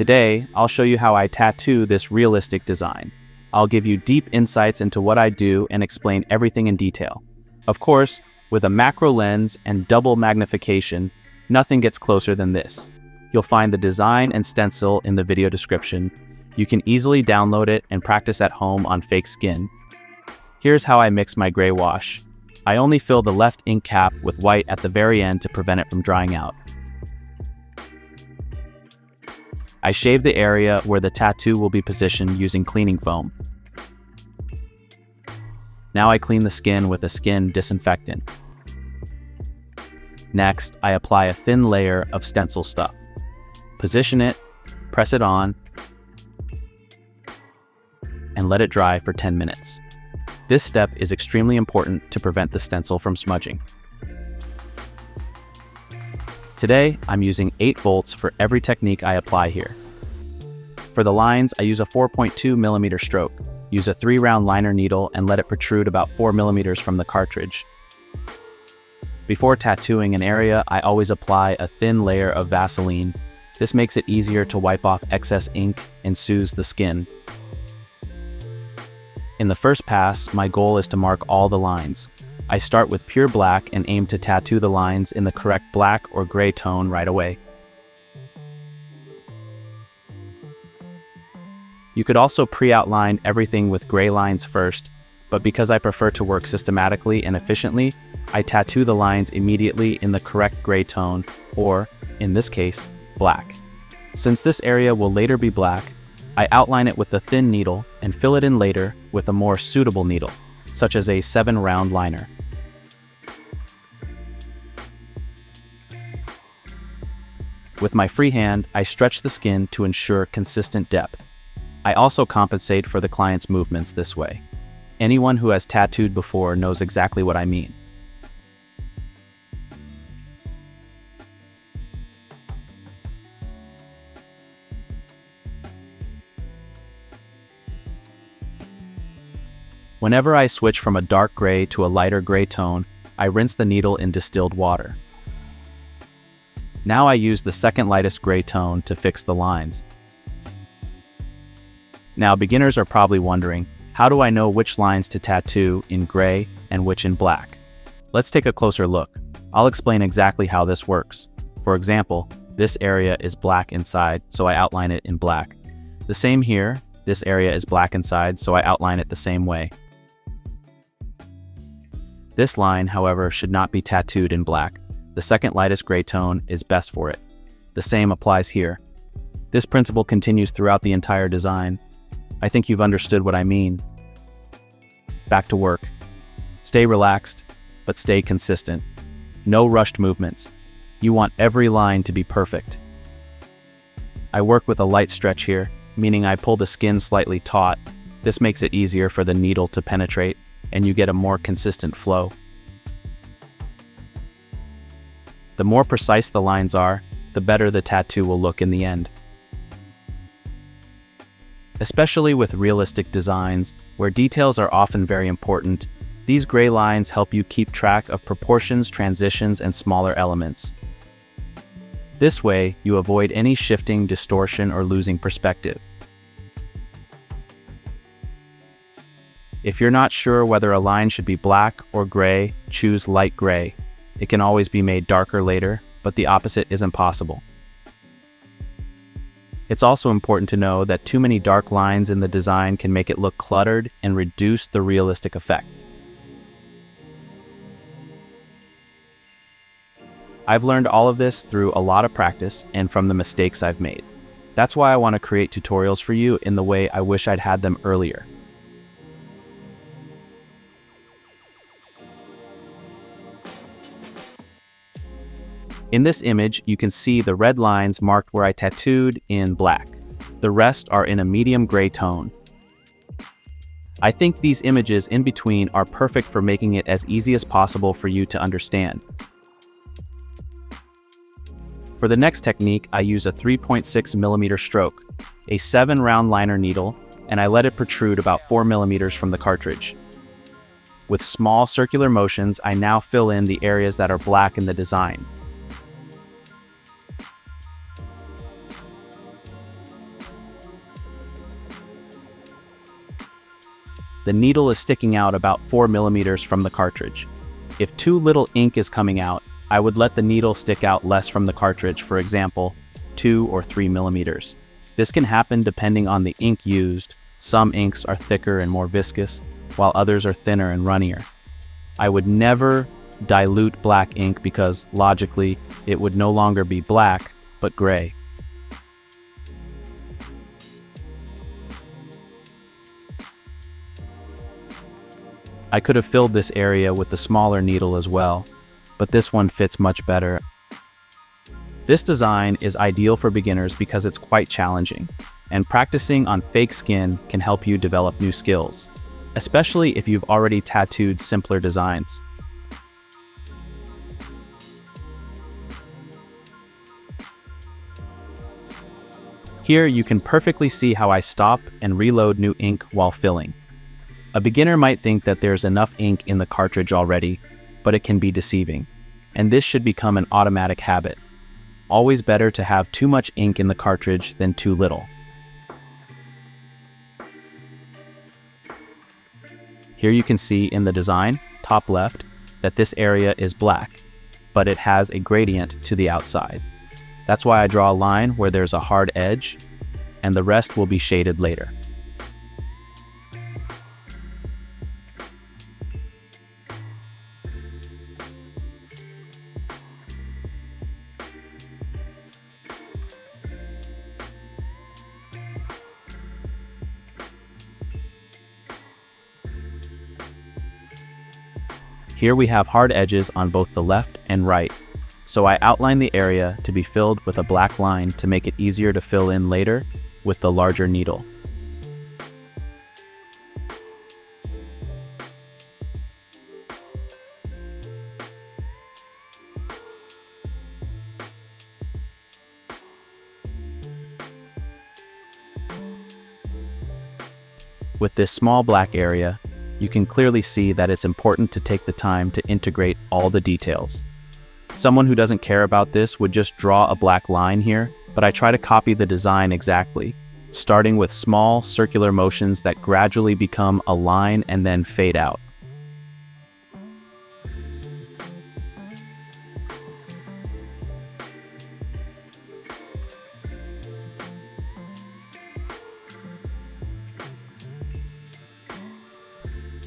Today, I'll show you how I tattoo this realistic design. I'll give you deep insights into what I do and explain everything in detail. Of course, with a macro lens and double magnification, nothing gets closer than this. You'll find the design and stencil in the video description. You can easily download it and practice at home on fake skin. Here's how I mix my gray wash. I only fill the left ink cap with white at the very end to prevent it from drying out. I shave the area where the tattoo will be positioned using cleaning foam. Now I clean the skin with a skin disinfectant. Next, I apply a thin layer of stencil stuff. Position it, press it on, and let it dry for 10 minutes. This step is extremely important to prevent the stencil from smudging. Today, I'm using 8 volts for every technique I apply here. For the lines, I use a 4.2mm stroke. Use a 3-round liner needle and let it protrude about 4mm from the cartridge. Before tattooing an area, I always apply a thin layer of Vaseline. This makes it easier to wipe off excess ink and soothes the skin. In the first pass, my goal is to mark all the lines. I start with pure black and aim to tattoo the lines in the correct black or gray tone right away. You could also pre-outline everything with gray lines first, but because I prefer to work systematically and efficiently, I tattoo the lines immediately in the correct gray tone, or, in this case, black. Since this area will later be black, I outline it with a thin needle and fill it in later with a more suitable needle, such as a 7-round liner. With my free hand, I stretch the skin to ensure consistent depth. I also compensate for the client's movements this way. Anyone who has tattooed before knows exactly what I mean. Whenever I switch from a dark gray to a lighter gray tone, I rinse the needle in distilled water. Now I use the second lightest gray tone to fix the lines. Now beginners are probably wondering, how do I know which lines to tattoo in gray and which in black? Let's take a closer look. I'll explain exactly how this works. For example, this area is black inside, so I outline it in black. The same here, this area is black inside, so I outline it the same way. This line, however, should not be tattooed in black. The second lightest gray tone is best for it. The same applies here. This principle continues throughout the entire design. I think you've understood what I mean. Back to work. Stay relaxed, but stay consistent. No rushed movements. You want every line to be perfect. I work with a light stretch here, meaning I pull the skin slightly taut. This makes it easier for the needle to penetrate, and you get a more consistent flow. The more precise the lines are, the better the tattoo will look in the end. Especially with realistic designs, where details are often very important, these gray lines help you keep track of proportions, transitions, and smaller elements. This way, you avoid any shifting, distortion, or losing perspective. If you're not sure whether a line should be black or gray, choose light gray. It can always be made darker later, but the opposite isn't possible. It's also important to know that too many dark lines in the design can make it look cluttered and reduce the realistic effect. I've learned all of this through a lot of practice and from the mistakes I've made. That's why I want to create tutorials for you in the way I wish I'd had them earlier. In this image, you can see the red lines marked where I tattooed in black. The rest are in a medium gray tone. I think these images in between are perfect for making it as easy as possible for you to understand. For the next technique, I use a 3.6mm stroke, a 7-round liner needle, and I let it protrude about 4mm from the cartridge. With small circular motions, I now fill in the areas that are black in the design. the needle is sticking out about 4 millimeters from the cartridge. If too little ink is coming out, I would let the needle stick out less from the cartridge, for example, 2 or 3 millimeters. This can happen depending on the ink used. Some inks are thicker and more viscous, while others are thinner and runnier. I would never dilute black ink because, logically, it would no longer be black, but gray. I could have filled this area with the smaller needle as well, but this one fits much better. This design is ideal for beginners because it's quite challenging, and practicing on fake skin can help you develop new skills, especially if you've already tattooed simpler designs. Here you can perfectly see how I stop and reload new ink while filling. A beginner might think that there's enough ink in the cartridge already, but it can be deceiving, and this should become an automatic habit. Always better to have too much ink in the cartridge than too little. Here you can see in the design, top left, that this area is black, but it has a gradient to the outside. That's why I draw a line where there's a hard edge, and the rest will be shaded later. Here we have hard edges on both the left and right, so I outline the area to be filled with a black line to make it easier to fill in later with the larger needle. With this small black area, you can clearly see that it's important to take the time to integrate all the details. Someone who doesn't care about this would just draw a black line here, but I try to copy the design exactly, starting with small circular motions that gradually become a line and then fade out.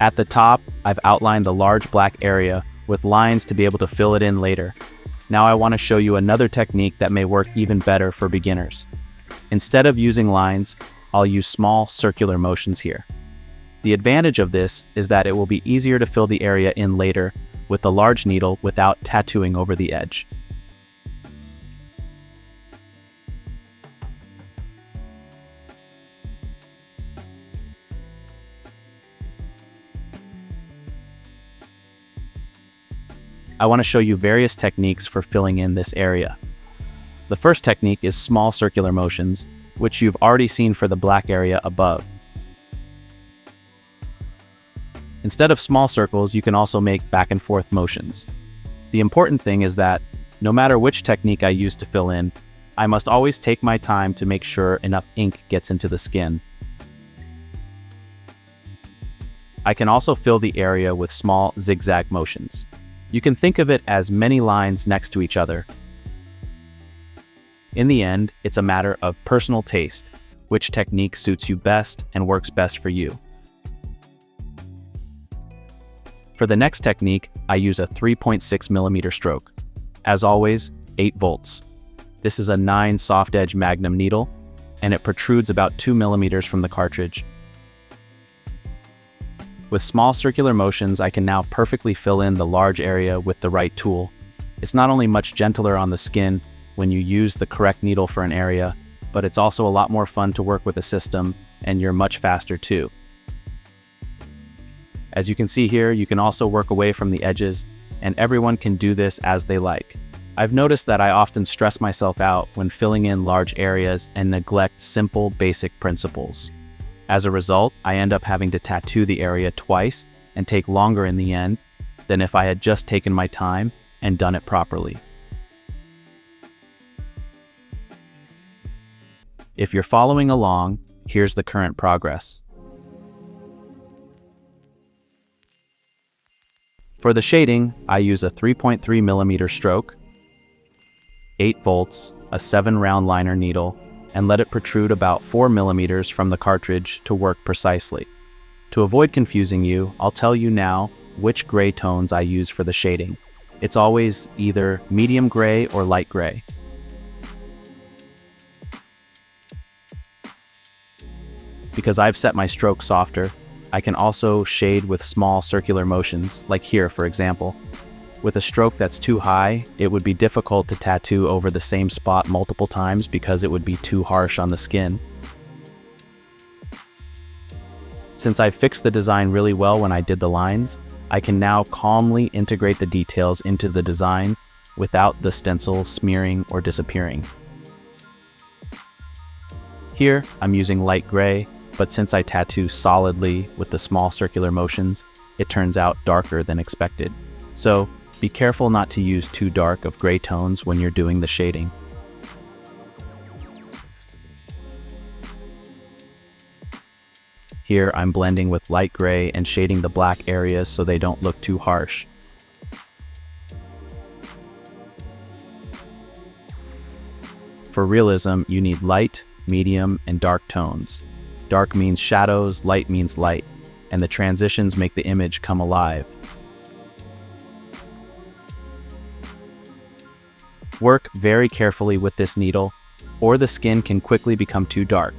At the top, I've outlined the large black area with lines to be able to fill it in later. Now I want to show you another technique that may work even better for beginners. Instead of using lines, I'll use small circular motions here. The advantage of this is that it will be easier to fill the area in later with the large needle without tattooing over the edge. I want to show you various techniques for filling in this area. The first technique is small circular motions, which you've already seen for the black area above. Instead of small circles, you can also make back and forth motions. The important thing is that, no matter which technique I use to fill in, I must always take my time to make sure enough ink gets into the skin. I can also fill the area with small zigzag motions. You can think of it as many lines next to each other. In the end, it's a matter of personal taste, which technique suits you best and works best for you. For the next technique, I use a 3.6 millimeter stroke. As always, 8 volts. This is a 9 soft edge Magnum needle, and it protrudes about 2 millimeters from the cartridge. With small circular motions, I can now perfectly fill in the large area with the right tool. It's not only much gentler on the skin when you use the correct needle for an area, but it's also a lot more fun to work with a system, and you're much faster too. As you can see here, you can also work away from the edges, and everyone can do this as they like. I've noticed that I often stress myself out when filling in large areas and neglect simple, basic principles. As a result, I end up having to tattoo the area twice and take longer in the end than if I had just taken my time and done it properly. If you're following along, here's the current progress. For the shading, I use a 3.3mm stroke, 8 volts, a 7-round liner needle, and let it protrude about 4mm from the cartridge to work precisely. To avoid confusing you, I'll tell you now which gray tones I use for the shading. It's always either medium gray or light gray. Because I've set my stroke softer, I can also shade with small circular motions, like here for example. With a stroke that's too high, it would be difficult to tattoo over the same spot multiple times because it would be too harsh on the skin. Since I fixed the design really well when I did the lines, I can now calmly integrate the details into the design without the stencil smearing or disappearing. Here, I'm using light gray, but since I tattoo solidly with the small circular motions, it turns out darker than expected. So, be careful not to use too dark of gray tones when you're doing the shading. Here, I'm blending with light gray and shading the black areas so they don't look too harsh. For realism, you need light, medium, and dark tones. Dark means shadows, light means light, and the transitions make the image come alive. Work very carefully with this needle, or the skin can quickly become too dark,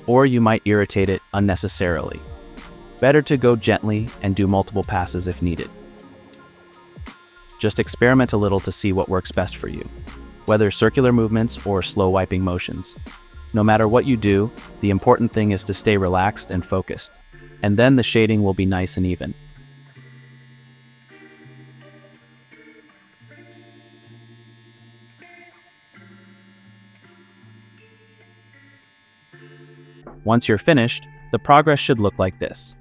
or you might irritate it unnecessarily. Better to go gently and do multiple passes if needed. Just experiment a little to see what works best for you, whether circular movements or slow wiping motions. No matter what you do, the important thing is to stay relaxed and focused, and then the shading will be nice and even. Once you're finished, the progress should look like this.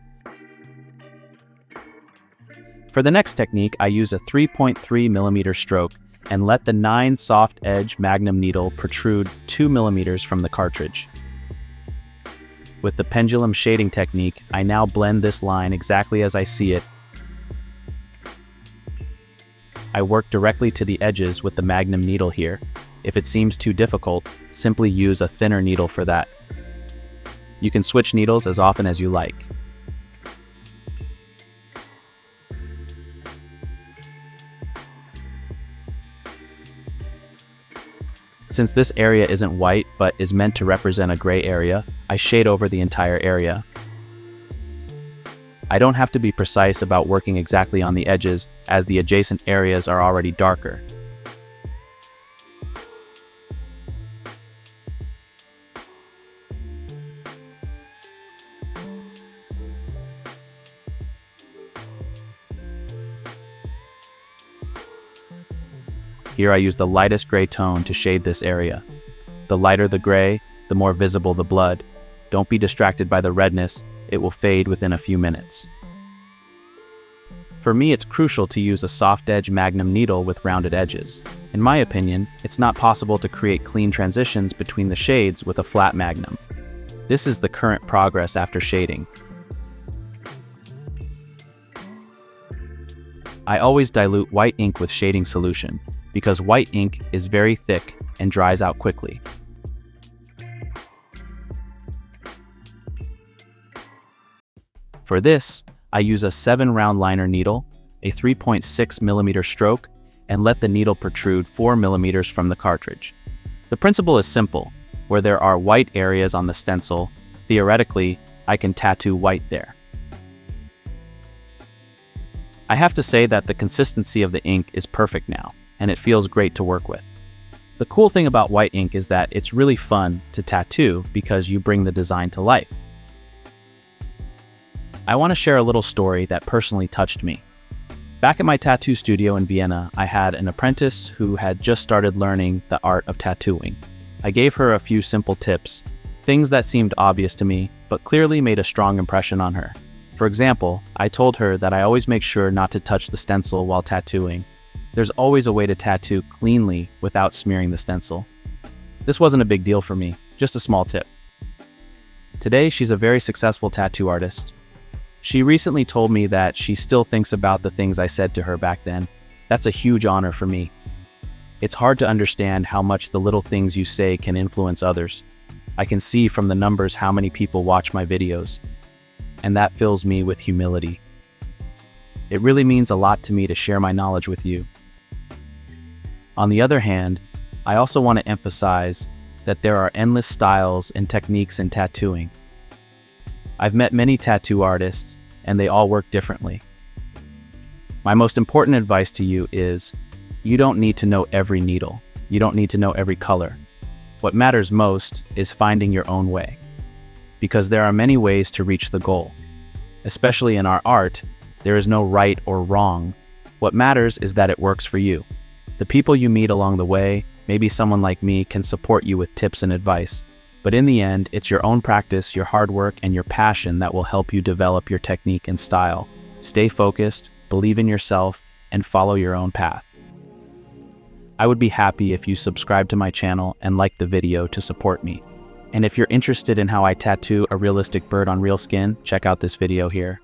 For the next technique, I use a 3.3mm stroke and let the 9 soft edge Magnum needle protrude 2mm from the cartridge. With the pendulum shading technique, I now blend this line exactly as I see it. I work directly to the edges with the Magnum needle here. If it seems too difficult, simply use a thinner needle for that. You can switch needles as often as you like. Since this area isn't white but is meant to represent a gray area, I shade over the entire area. I don't have to be precise about working exactly on the edges, as the adjacent areas are already darker. Here I use the lightest gray tone to shade this area. The lighter the gray, the more visible the blood. Don't be distracted by the redness, it will fade within a few minutes. For me, it's crucial to use a soft edge Magnum needle with rounded edges. In my opinion, it's not possible to create clean transitions between the shades with a flat Magnum. This is the current progress after shading. I always dilute white ink with shading solution, because white ink is very thick and dries out quickly. For this, I use a 7-round liner needle, a 3.6mm stroke, and let the needle protrude 4mm from the cartridge. The principle is simple. Where there are white areas on the stencil, theoretically, I can tattoo white there. I have to say that the consistency of the ink is perfect now, and it feels great to work with. The cool thing about white ink is that it's really fun to tattoo because you bring the design to life. I want to share a little story that personally touched me. Back at my tattoo studio in Vienna, I had an apprentice who had just started learning the art of tattooing. I gave her a few simple tips, things that seemed obvious to me, but clearly made a strong impression on her. For example, I told her that I always make sure not to touch the stencil while tattooing. There's always a way to tattoo cleanly without smearing the stencil. This wasn't a big deal for me, just a small tip. Today, she's a very successful tattoo artist. She recently told me that she still thinks about the things I said to her back then. That's a huge honor for me. It's hard to understand how much the little things you say can influence others. I can see from the numbers how many people watch my videos, and that fills me with humility. It really means a lot to me to share my knowledge with you. On the other hand, I also want to emphasize that there are endless styles and techniques in tattooing. I've met many tattoo artists, and they all work differently. My most important advice to you is, you don't need to know every needle. You don't need to know every color. What matters most is finding your own way. Because there are many ways to reach the goal. Especially in our art, there is no right or wrong. What matters is that it works for you. The people you meet along the way, maybe someone like me, can support you with tips and advice. But in the end, it's your own practice, your hard work, and your passion that will help you develop your technique and style. Stay focused, believe in yourself, and follow your own path. I would be happy if you subscribe to my channel and like the video to support me. And if you're interested in how I tattoo a realistic bird on real skin, check out this video here.